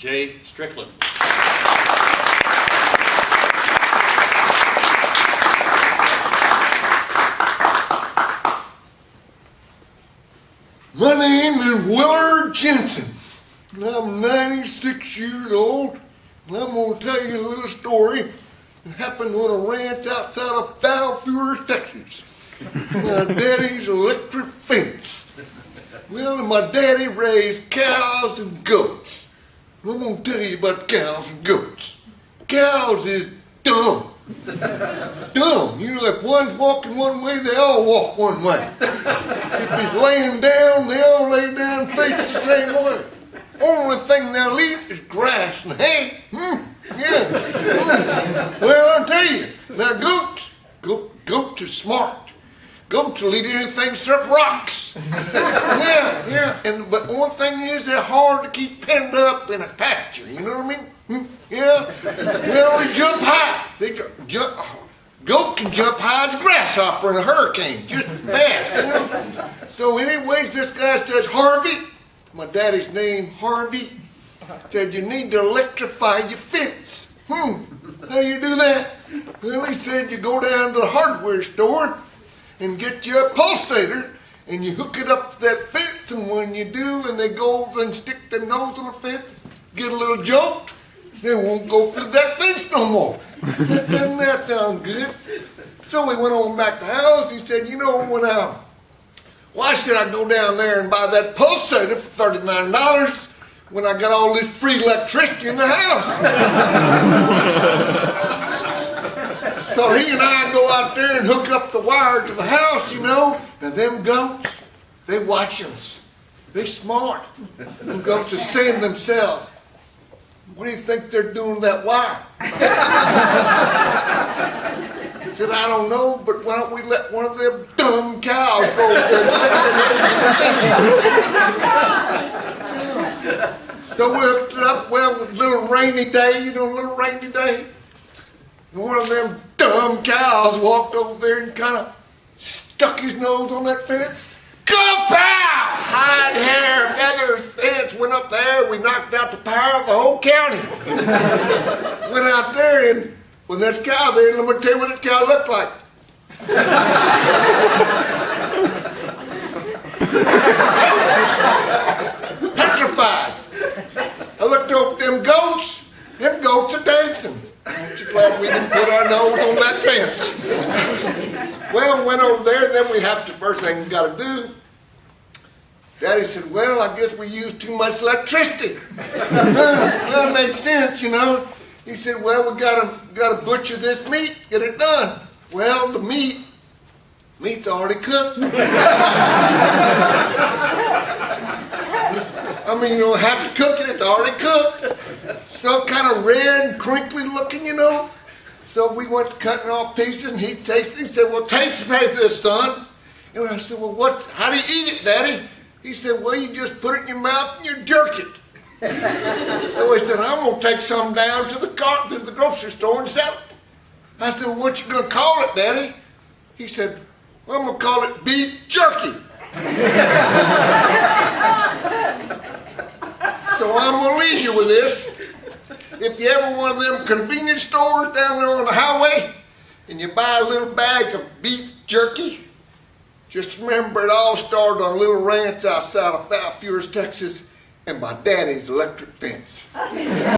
Jay Strickland. My name is Willard Jensen, and I'm 96 years old, and I'm going to tell you a little story that happened on a ranch outside of Falfurrias, Texas. My daddy's electric fence. Well, my daddy raised cows and goats. I'm going to tell you about cows and goats. Cows is dumb. Dumb. You know, if one's walking one way, they all walk one way. If he's laying down, they all lay down and face the same way. Only thing they'll eat is grass and hay. Well, I'll tell you, now goats are smart. Goats will eat anything except rocks. But one thing is, they're hard to keep penned up in a pasture. You know what I mean? Yeah. Well, they jump high. Goat can jump high as a grasshopper in a hurricane, just fast. You know. So, anyways, this guy says, Harvey, my daddy's name, Harvey, said you need to electrify your fence. How do you do that? Well, he said you go down to the hardware store and get you a pulsator, and you hook it up to that fence, and when you do, and they go over and stick their nose on the fence, get a little joked, they won't go through that fence no more. I said, doesn't that sound good? So we went on back to the house. He said, you know, why should I go down there and buy that pulsator for $39 when I got all this free electricity in the house? So he and I go out there and hook up the wire to the house, you know. Now them goats, they watching us. They smart. Them goats are saying to themselves, what do you think they're doing to that wire? I said, I don't know, but why don't we let one of them dumb cows go there? So we hooked it up, well, with a little rainy day, you know, a little rainy day. And one of them dumb cows walked over there and kind of stuck his nose on that fence. Go pow! Hide, hair, feathers, fence went up there. We knocked out the power of the whole county. Went out there, and when there's a cow there, I'm going to tell you what that cow looked like. Petrified. I looked over at them goats. Them goats are dancing. Aren't you glad we didn't put our nose on that fence? Well, went over there, and then we have to, first thing we got to do, Daddy said, well, I guess we used too much electricity. Well, it makes sense, you know. He said, well, we gotta butcher this meat, get it done. Well, the meat's already cooked. I mean, you don't have to cook it, it's already cooked. So kind of red and crinkly looking, you know. So we went to cutting off pieces, and he tasted it. He said, well, taste this, son. And I said, well, how do you eat it, Daddy? He said, well, you just put it in your mouth and you jerk it. So he said, I'm going to take some down to the grocery store and sell it. I said, well, what you going to call it, Daddy? He said, well, I'm going to call it beef jerky. So I'm going to leave you with this. If you ever one of them convenience stores down there on the highway and you buy a little bag of beef jerky, just remember it all started on a little ranch outside of Falfurrias, Texas, and my daddy's electric fence.